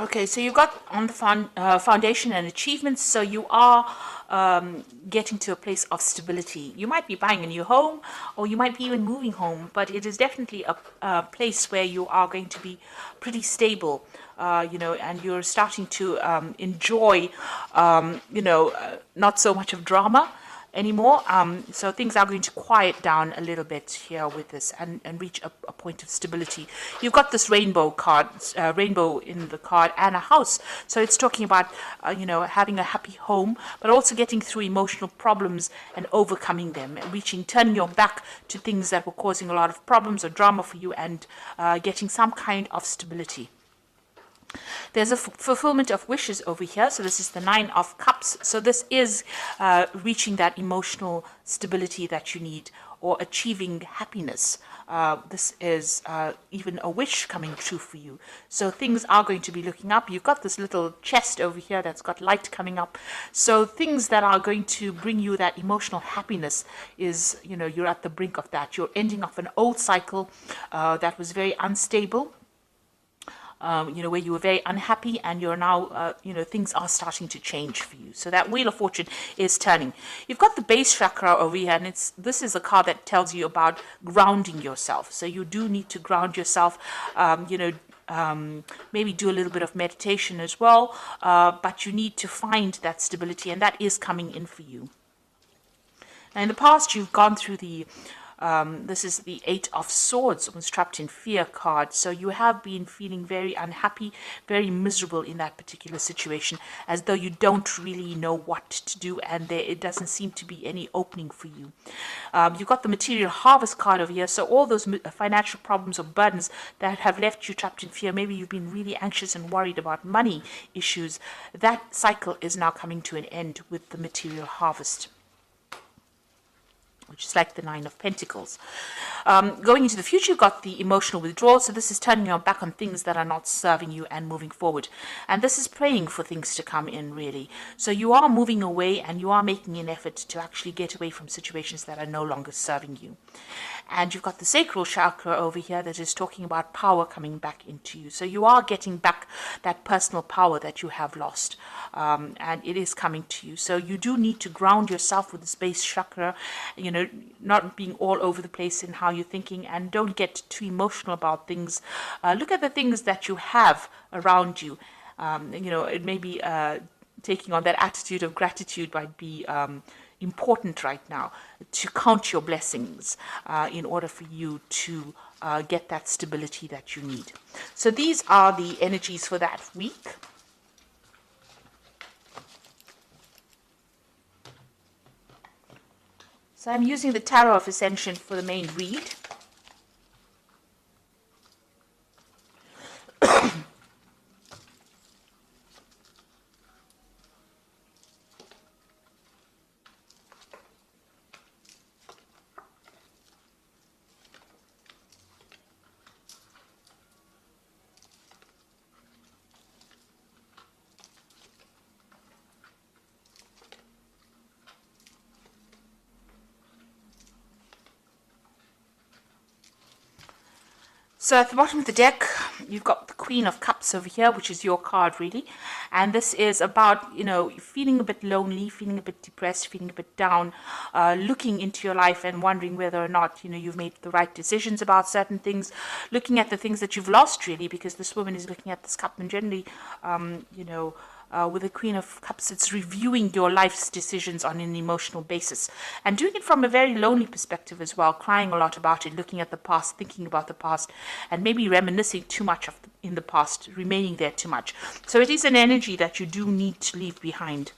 Okay, so you've got on the foundation and achievements, so you are getting to a place of stability. You might be buying a new home, or you might be even moving home, but it is definitely a place where you are going to be pretty stable, and you're starting to enjoy, not so much of drama anymore. So things are going to quiet down a little bit here with this and reach a point of stability. You've got this rainbow card, rainbow in the card, and a house. So it's talking about, having a happy home, but also getting through emotional problems and overcoming them, and turning your back to things that were causing a lot of problems or drama for you, and getting some kind of stability. There's a fulfillment of wishes over here. So this is the 9 of Cups. So this is reaching that emotional stability that you need, or achieving happiness. This is even a wish coming true for you. So things are going to be looking up. You've got this little chest over here that's got light coming up. So things that are going to bring you that emotional happiness is, you're at the brink of that. You're ending off an old cycle that was very unstable. Where you were very unhappy, and you're now, things are starting to change for you. So that Wheel of Fortune is turning. You've got the base chakra over here, and this is a card that tells you about grounding yourself. So you do need to ground yourself, maybe do a little bit of meditation as well, but you need to find that stability, and that is coming in for you. Now, in the past, you've gone through this is the 8 of Swords, was trapped in fear card. So you have been feeling very unhappy, very miserable in that particular situation, as though you don't really know what to do, and it doesn't seem to be any opening for you. You've got the Material Harvest card over here. So all those financial problems or burdens that have left you trapped in fear, maybe you've been really anxious and worried about money issues, that cycle is now coming to an end with the Material Harvest, which is like the 9 of Pentacles. Going into the future, you've got the emotional withdrawal. So this is turning your back on things that are not serving you and moving forward. And this is praying for things to come in, really. So you are moving away, and you are making an effort to actually get away from situations that are no longer serving you. And you've got the sacral chakra over here that is talking about power coming back into you. So you are getting back that personal power that you have lost. And it is coming to you. So you do need to ground yourself with the base chakra, not being all over the place in how you're thinking, and don't get too emotional about things. Look at the things that you have around you. It may be taking on that attitude of gratitude might be important right now, to count your blessings in order for you to get that stability that you need. So these are the energies for that week. So I'm using the Tarot of Ascension for the main read. So at the bottom of the deck, you've got the Queen of Cups over here, which is your card, really. And this is about, feeling a bit lonely, feeling a bit depressed, feeling a bit down, looking into your life and wondering whether or not, you've made the right decisions about certain things, looking at the things that you've lost, really, because this woman is looking at this cup, and generally, with the Queen of Cups, it's reviewing your life's decisions on an emotional basis, and doing it from a very lonely perspective as well, crying a lot about it, looking at the past, thinking about the past, and maybe reminiscing too much in the past, remaining there too much. So it is an energy that you do need to leave behind.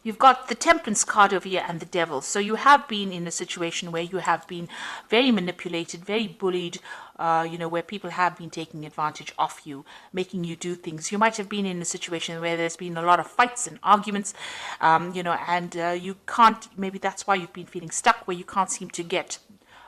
You've got the Temperance card over here and the Devil. So you have been in a situation where you have been very manipulated, very bullied, where people have been taking advantage of you, making you do things. You might have been in a situation where there's been a lot of fights and arguments, and you can't, maybe that's why you've been feeling stuck, where you can't seem to get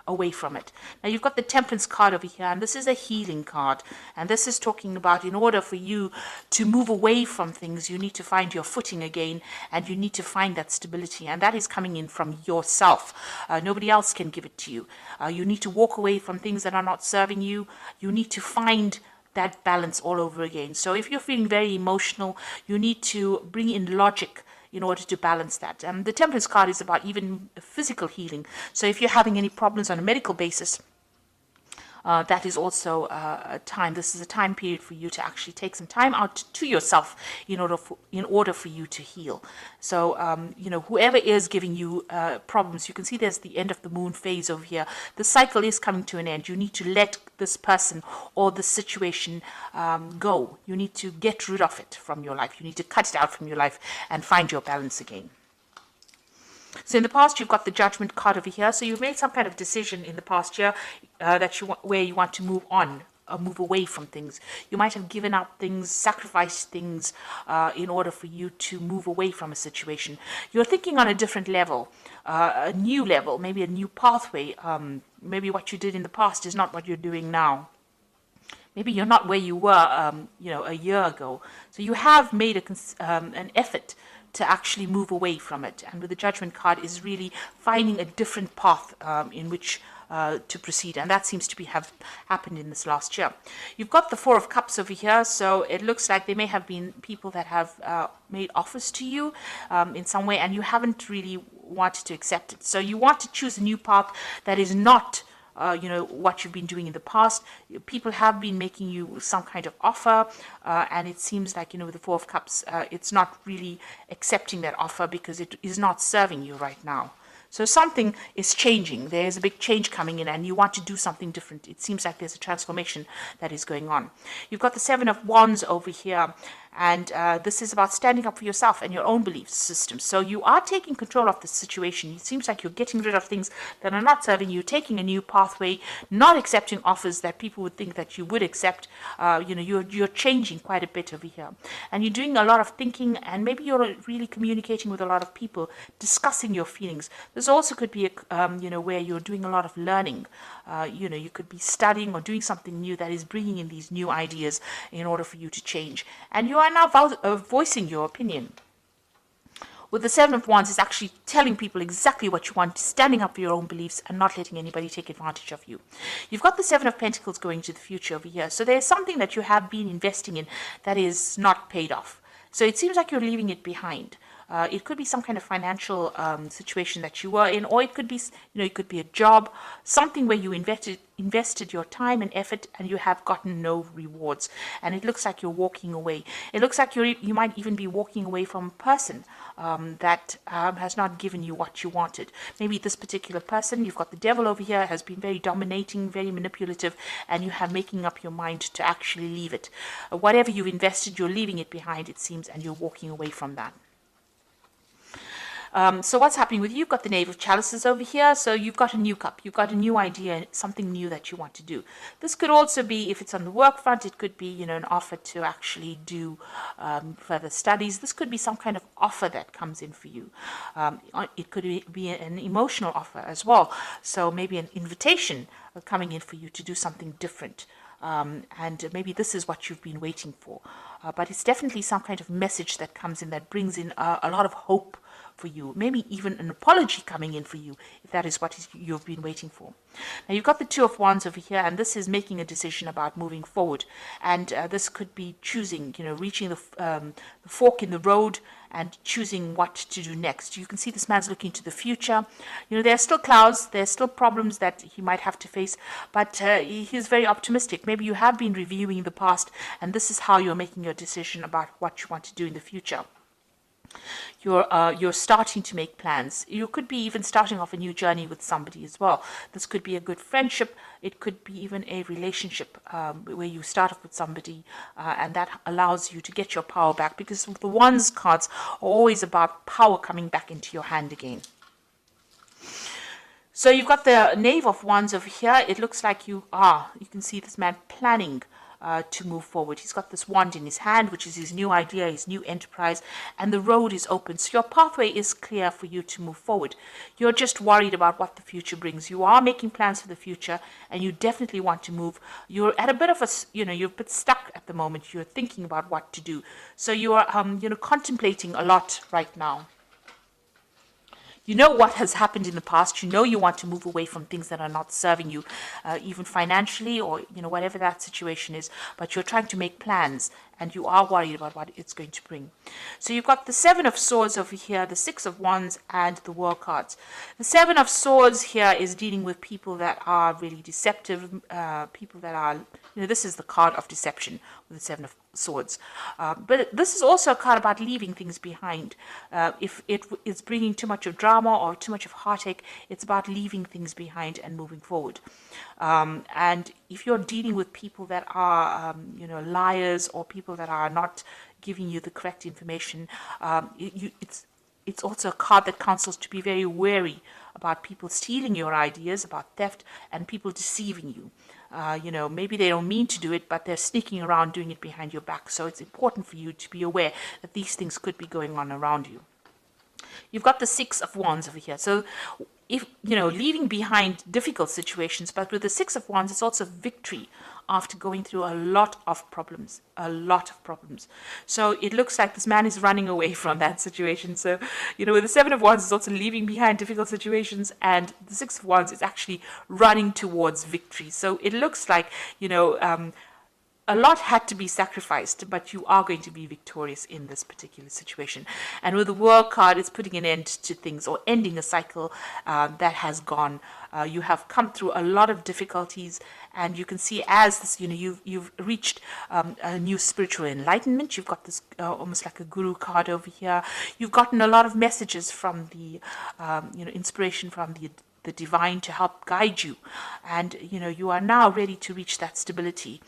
away from it. Now you've got the Temperance card over here, and this is a healing card, and this is talking about, in order for you to move away from things, you need to find your footing again, and you need to find that stability, and that is coming in from yourself. Nobody else can give it to you. You need to walk away from things that are not serving you. You need to find that balance all over again. So if you're feeling very emotional, you need to bring in logic in order to balance that. The Temperance card is about even physical healing. So if you're having any problems on a medical basis, that is also a time. This is a time period for you to actually take some time out to yourself in order for you to heal. So whoever is giving you problems, you can see there's the end of the moon phase over here. The cycle is coming to an end. You need to let this person or the situation go. You need to get rid of it from your life. You need to cut it out from your life and find your balance again. So in the past, you've got the Judgment card over here. So you've made some kind of decision in the past year where you want to move on, or move away from things. You might have given up things, sacrificed things in order for you to move away from a situation. You're thinking on a different level, a new level, maybe a new pathway. Maybe what you did in the past is not what you're doing now. Maybe you're not where you were, a year ago. So you have made an effort to actually move away from it. And with the Judgment card is really finding a different path in which to proceed. And that seems to have happened in this last year. You've got the Four of Cups over here. So it looks like there may have been people that have made offers to you in some way, and you haven't really wanted to accept it. So you want to choose a new path that is not what you've been doing in the past. People have been making you some kind of offer, and it seems like, with the Four of Cups, it's not really accepting that offer because it is not serving you right now. So something is changing. There's a big change coming in and you want to do something different. It seems like there's a transformation that is going on. You've got the Seven of Wands over here. And this is about standing up for yourself and your own belief system. So you are taking control of the situation. It seems like you're getting rid of things that are not serving you, taking a new pathway, not accepting offers that people would think that you would accept. You're changing quite a bit over here. And you're doing a lot of thinking, and maybe you're really communicating with a lot of people, discussing your feelings. This also could be, where you're doing a lot of learning. You could be studying or doing something new that is bringing in these new ideas in order for you to change. And you are now voicing your opinion. With the Seven of Wands, it's actually telling people exactly what you want, standing up for your own beliefs and not letting anybody take advantage of you. You've got the Seven of Pentacles going to the future over here. So there's something that you have been investing in that is not paid off. So it seems like you're leaving it behind. It could be some kind of financial situation that you were in, or it could be, it could be a job, something where you invested your time and effort and you have gotten no rewards. And it looks like you're walking away. It looks like you might even be walking away from a person that has not given you what you wanted. Maybe this particular person, you've got the Devil over here, has been very dominating, very manipulative, and you have making up your mind to actually leave it. Whatever you've invested, you're leaving it behind, it seems, and you're walking away from that. So what's happening with you? You've got the Knave of Chalices over here. So you've got a new cup. You've got a new idea, something new that you want to do. This could also be, if it's on the work front, it could be, an offer to actually do further studies. This could be some kind of offer that comes in for you. It could be an emotional offer as well. So maybe an invitation coming in for you to do something different. And maybe this is what you've been waiting for. But it's definitely some kind of message that comes in that brings in a lot of hope for you, maybe even an apology coming in for you, if that is what you've been waiting for. Now you've got the Two of Wands over here, and this is making a decision about moving forward. And this could be choosing, reaching the fork in the road and choosing what to do next. You can see this man's looking to the future. There are still clouds, there's still problems that he might have to face, but he's very optimistic. Maybe you have been reviewing the past, and this is how you're making your decision about what you want to do in the future. You're starting to make plans. You could be even starting off a new journey with somebody as well. This could be a good friendship. It could be even a relationship where you start off with somebody and that allows you to get your power back, because the Wands cards are always about power coming back into your hand again. So you've got the Knave of Wands over here. It looks like you can see this man planning to move forward. He's got this wand in his hand, which is his new idea, his new enterprise, and the road is open. So your pathway is clear for you to move forward. You're just worried about what the future brings. You are making plans for the future, and you definitely want to move. You're at a bit of you're a bit stuck at the moment. You're thinking about what to do. So you are, contemplating a lot right now. You know what has happened in the past. You know you want to move away from things that are not serving you, even financially, or whatever that situation is. But you're trying to make plans, and you are worried about what it's going to bring. So you've got the Seven of Swords over here, the Six of Wands, and the World cards. The Seven of Swords here is dealing with people that are really deceptive, people that are, this is the card of deception with the Seven of Swords. But this is also a card about leaving things behind. If it is bringing too much of drama or too much of heartache, it's about leaving things behind and moving forward. And if you're dealing with people that are, liars, or people that are not giving you the correct information, it's also a card that counsels to be very wary about people stealing your ideas, about theft, and people deceiving you. Maybe they don't mean to do it, but they're sneaking around doing it behind your back. So it's important for you to be aware that these things could be going on around you. You've got the Six of Wands over here. So if, leaving behind difficult situations, but with the Six of Wands, it's also victory after going through a lot of problems. So it looks like this man is running away from that situation. So, with the Seven of Wands, it's also leaving behind difficult situations, and the Six of Wands is actually running towards victory. So it looks like, a lot had to be sacrificed, but you are going to be victorious in this particular situation. And with the World card, it's putting an end to things, or ending a cycle that has gone. You have come through a lot of difficulties, and you can see as this, you've reached a new spiritual enlightenment. You've got this almost like a guru card over here. You've gotten a lot of messages from the, inspiration from the divine to help guide you, and you are now ready to reach that stability.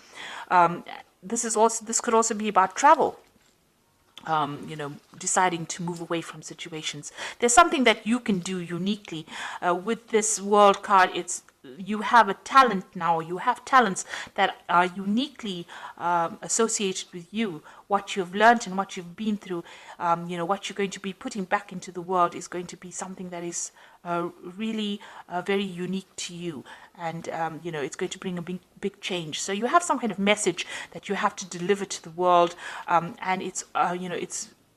This could also be about travel. Deciding to move away from situations. There's something that you can do uniquely with this World card. You have a talent now. You have talents that are uniquely associated with you. What you've learned and what you've been through, what you're going to be putting back into the world is going to be something that is really very unique to you. And, it's going to bring a big change. So you have some kind of message that you have to deliver to the world. And it's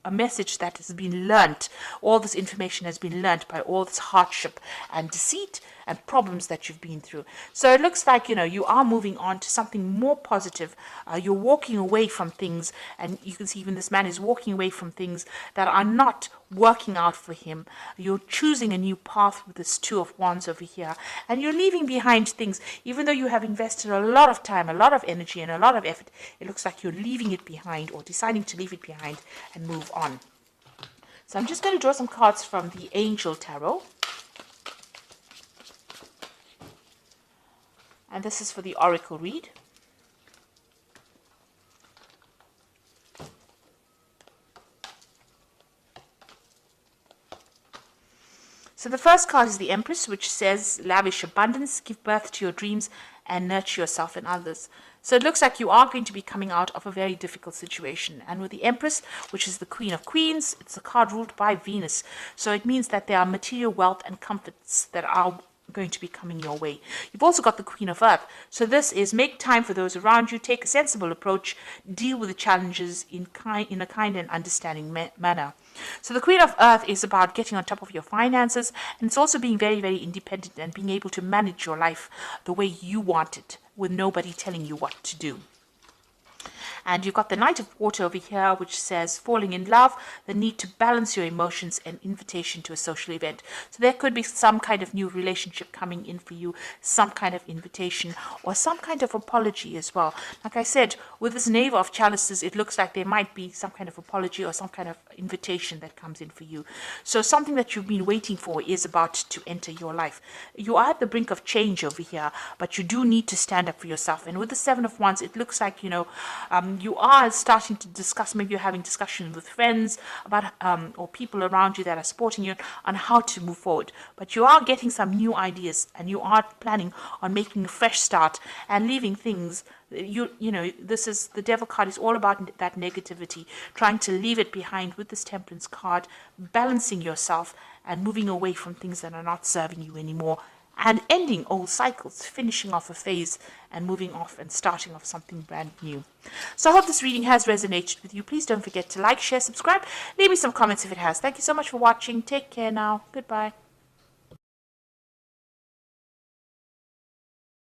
a message that has been learnt. All this information has been learnt by all this hardship and deceit and problems that you've been through. So it looks like, you are moving on to something more positive. You're walking away from things, and you can see even this man is walking away from things that are not working out for him. You're choosing a new path with this Two of Wands over here, and you're leaving behind things. Even though you have invested a lot of time, a lot of energy, and a lot of effort, it looks like you're leaving it behind, or deciding to leave it behind and move on. So I'm just going to draw some cards from the Angel Tarot. And this is for the Oracle read. So the first card is the Empress, which says, lavish abundance, give birth to your dreams, and nurture yourself and others. So it looks like you are going to be coming out of a very difficult situation. And with the Empress, which is the Queen of Queens, it's a card ruled by Venus. So it means that there are material wealth and comforts that are going to be coming your way. You've also got the Queen of Earth. So this is make time for those around you, take a sensible approach, deal with the challenges in a kind and understanding manner. So the Queen of Earth is about getting on top of your finances, and it's also being very, very independent and being able to manage your life the way you want it, with nobody telling you what to do. And you've got the Knight of Water over here, which says falling in love, the need to balance your emotions, and invitation to a social event. So there could be some kind of new relationship coming in for you, some kind of invitation, or some kind of apology as well. Like I said, with this Knave of Chalices, it looks like there might be some kind of apology or some kind of invitation that comes in for you. So something that you've been waiting for is about to enter your life. You are at the brink of change over here, but you do need to stand up for yourself. And with the Seven of Wands, it looks like, you are starting to discuss, maybe you're having discussions with friends about or people around you that are supporting you on how to move forward. But you are getting some new ideas, and you are planning on making a fresh start and leaving things. This is the Devil card is all about that negativity, trying to leave it behind with this Temperance card, balancing yourself and moving away from things that are not serving you anymore, and ending old cycles, finishing off a phase and moving off and starting off something brand new. So I hope this reading has resonated with you. Please don't forget to like, share, subscribe. Leave me some comments if it has. Thank you so much for watching. Take care now. Goodbye.